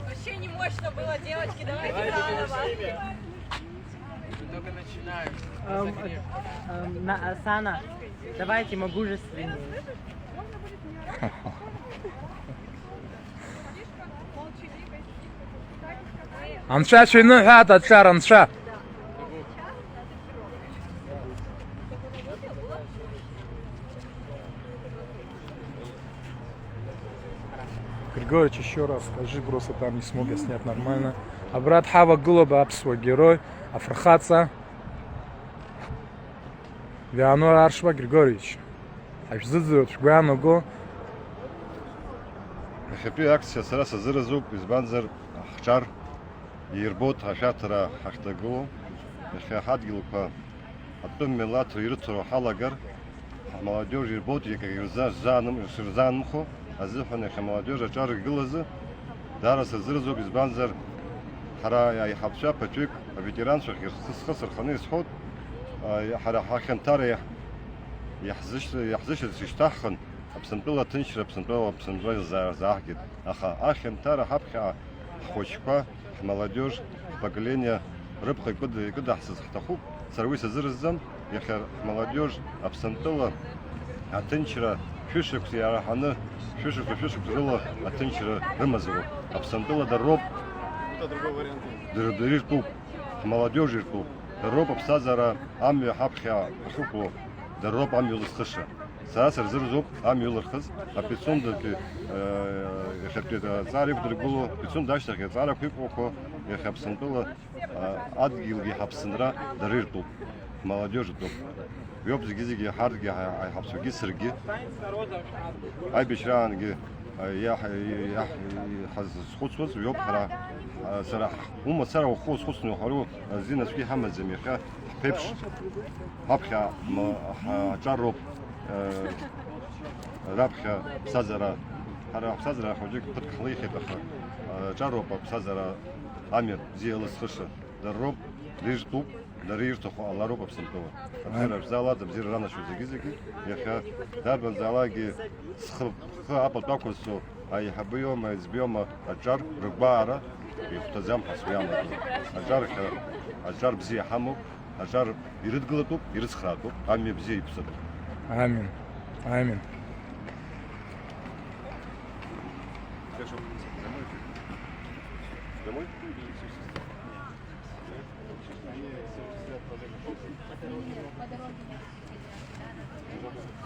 Вообще не мощно было, девочки, давайте заново. Только начинаем. Сана, давайте мужественнее. Анша чины хат отшар анша. Григорьевич, еще раз скажи, просто там не смог я снять нормально. А брат Хава Гулоба, свой герой, Афрахаца. Вианор Аршва Григорьевич. Ашзызут, Шгуаного. Хепи акция сараса зырзуп из банзер хчар ирбот хашатра хахтагу. Хахадгилука. Оттом мелат иртро халагар. Молодежь ирбот якирза заным ширзанмхо. Азыхана молодежь чар гылызы. Дараса зырзуп из банзер хара я хабша патюк ветеран шахир схаср ханы сход. حرا حاكم تاري يحزش يشتاخن بسنتولا تنشر بسنتولا زاهجد آخم تاري حبكة خوشكوا молодежь поколение рыбка куда حسس حتخوب سرويس زرزم يخير молодежь بسنتولا تنشر فيشك سيارحنا فيشك زلا تنشر رمزرو بسنتولا دروب دريرتو молодежь يرتو الروب بسازرة عم يحبخ حقوقه الروب عم يلصخش ساسر زرزوب عم يلرخص أبيسون دك خبرت تعرف درجولو بيسون داشتك تعرف حقوقه يخبسن بلا أدقيل يحبسنرا دريرتو молодежь تو يوبز جيزي حرج يحبسو جسرجي أي بشران جي يا حز خصوص ويوب حرا صراحة هم صاروا خصوص نحرو زين في حمد زميخة بيبش هبخة جرب ربخة بسازرة حرا بسازرة خوجك تدخليه بخ جرب بسازرة عمير زي الصخشة درب ريجتو دريرتو الله رب بسنتو أنا بزالات بزير رانا شو زيجي يا دار بزالاجي سخب أبل تاكلسو أي حبيوم يزبيوم أجار رقبارة يختزم حسويام أجار بزي حمو أجار يرد قلتو يرد خراتو عمي بزي يبصر آمين آمين.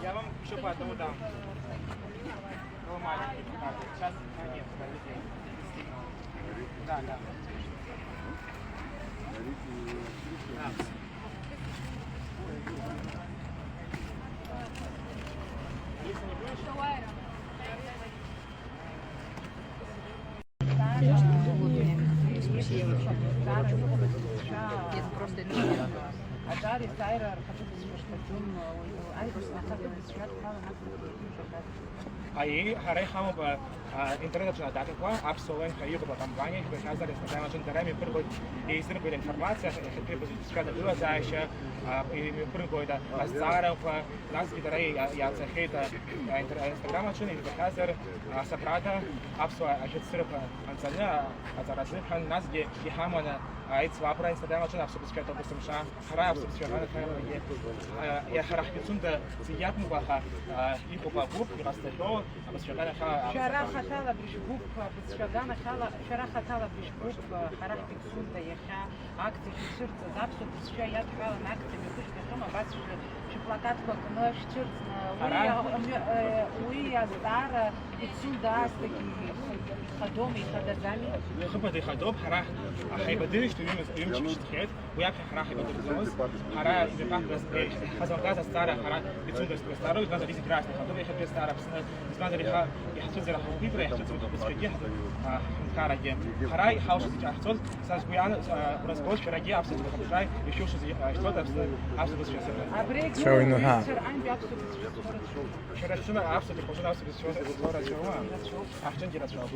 Я вам еще по одному дам. Сейчас нет, подождите. Да. Если не будешь, أجاري سايرة ركبت مشكلتهم وأيضا أخذت بسيارة Aí, harei hamo ba internet na data qua, absoluen hayu ba компания, que já está na nossa internet, pergunta e isso não informação, que buscar duas acha, e pergunta a Zara qua, nas que darei a certa Instagram achou e fazer a saprada, absolua a gente será anzana, a Zara será nas que hamo na a isso lá para Instagram achou absolua buscar todo esse chá, hará absolua buscar e hará bitsunda siapmu ba e o babu que rastou شارع خطالة بشبوب بتشجعنا شارع خطالة بشبوب خرج تكسوندا يخا أكتر شرط زابسو بتشجعيات حالا أكتر يكوش بخما بس شبلاتات كنا شرط ويا زار تكسوندا أستكي خدومي خدزامي خبر خدوم حرا حيبدلش تيوم يمشي تخيل ويا حرا حيبدل حرا إذا بحث حسب غاز ستارة حرا بتشوف ستارة وغاز ليس دراسة خدوم يخبر ستارة بس ما أدري يحصل زي الحقيقة يحصل زي الحقيقة Хараги. Харай, хаус sich achtzol, сас гуян, уразгош, пироги, абсолютно хабжай, еще что-то абсолютно сейчас. Абрик, Шо и ну, га. Через цена абсолютно пошел абсолютно все разжевал. Ах, чем делать шел?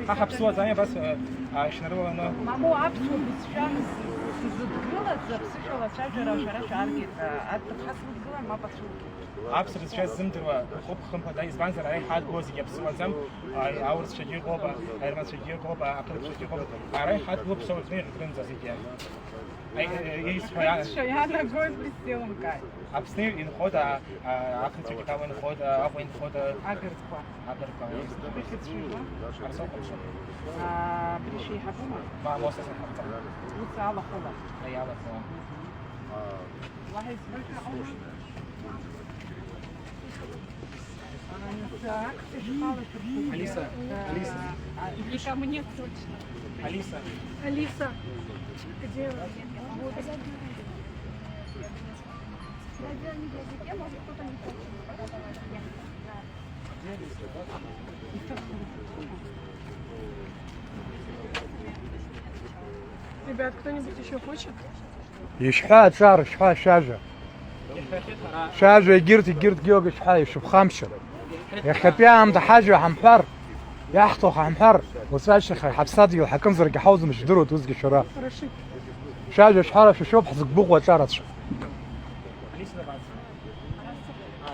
Ах, абсолютно, заня бас, шнарова, но. Маму абсолютно сейчас задумала, запсышала шажера, шарашарги, а ты хасвудила, ма пошла. Абсолютно сейчас зимдева, хоп, хомпада из банзера, ай хат гози, я псу зам, аурс шадир гоба, айрман шадир гоба, аклип шадир гоба, ай хат гоба псу змир гринза зидя. Ай своя. Что я ногой присела, Абсни ин хода, аклип китава ин хода, аву ин хода. Агрква. Агрква. Арсо хомшо. Пришли хабума. Ма моса сахарта. Уцала хола. Аяла хола. Лахай смешно. Алиса, Алиса. Никому нет точно. Алиса. Алиса, где вы? Ребят, кто-нибудь еще хочет? يشحات شعر شحات شاجة شاجة يجرت جوج شحات يشوف خمسة يا خبيام ده حاجة حمحر يحطو حمحر وساش خي حبساتي الحكم زرق حوز مش درو توزق شرا Хорошо. شاجة شحارة شو شوف حزق بوق وشارت شو Алиса давай.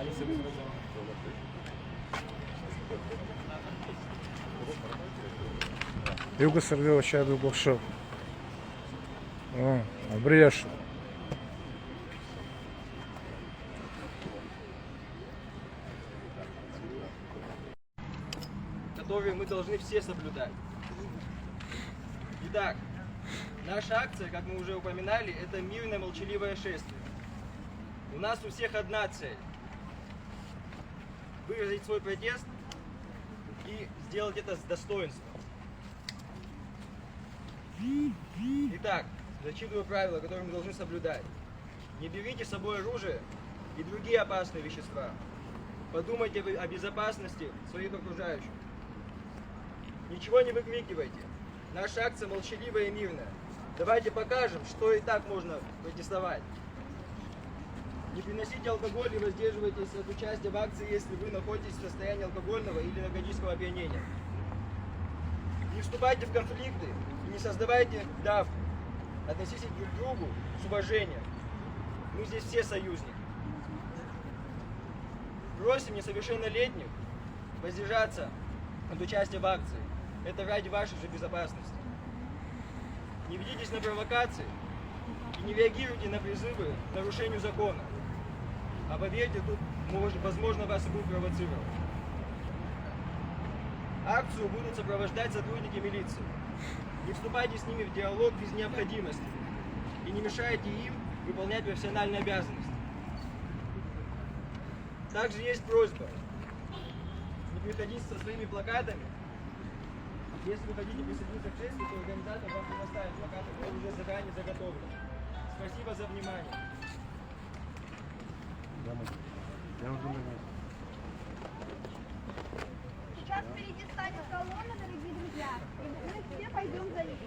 Алиса. يوقف سرقوا الشاب يوقف شو بريش которые мы должны все соблюдать. Итак, наша акция, как мы уже упоминали, это мирное молчаливое шествие. У нас у всех одна цель – выразить свой протест и сделать это с достоинством. Итак, зачитываю правила, которые мы должны соблюдать. Не берите с собой оружие и другие опасные вещества. Подумайте о безопасности своих окружающих. Ничего не выкрикивайте. Наша акция молчаливая и мирная. Давайте покажем, что и так можно протестовать. Не приносите алкоголь и воздерживайтесь от участия в акции, если вы находитесь в состоянии алкогольного или наркотического опьянения. Не вступайте в конфликты и не создавайте давку. Относитесь друг к другу с уважением. Мы здесь все союзники. Просим несовершеннолетних воздержаться от участия в акции. Это ради вашей же безопасности. Не ведитесь на провокации и не реагируйте на призывы к нарушению закона. А поверьте, тут возможно вас и будут провоцировать. Акцию будут сопровождать сотрудники милиции. Не вступайте с ними в диалог без необходимости и не мешайте им выполнять профессиональные обязанности. Также есть просьба не приходить со своими плакатами. Если вы хотите присоединиться к шествию, то организатор вам предоставит плакаты, которые уже заранее заготовлены. Спасибо за внимание. Сейчас впереди станет колонна, дорогие друзья, и мы все пойдем за ней.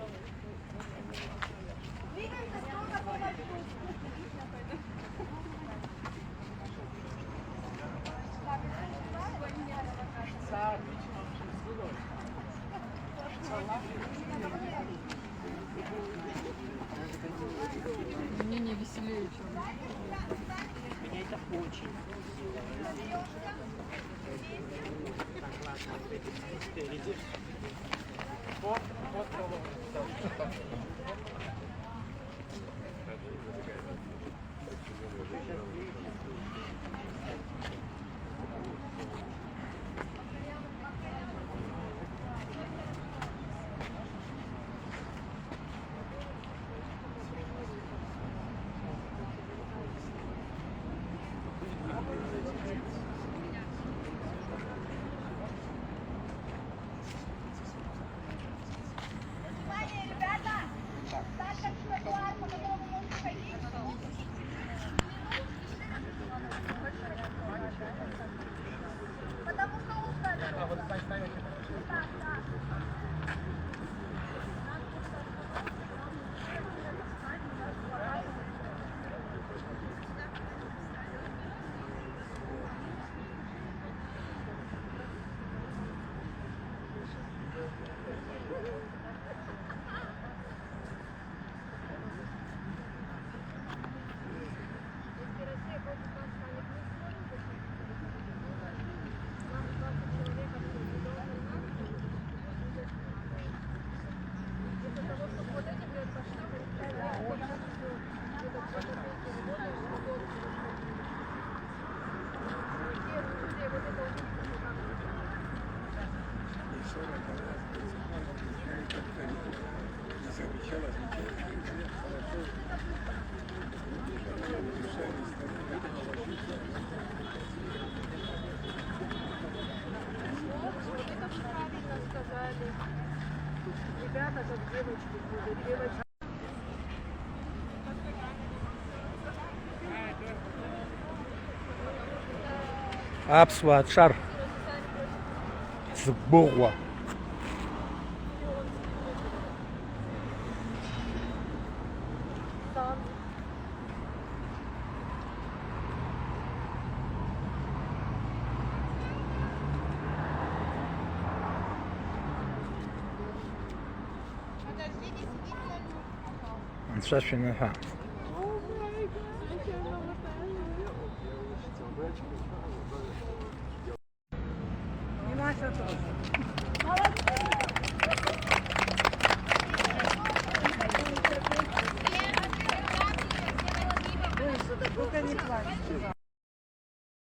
Двигаемся строго по маршруту. Мне не веселее, чем. Меня это очень. Внимание, ребята! أبسوا شر زبوغوا نشاش نها Не Маша тоже. Молодцы!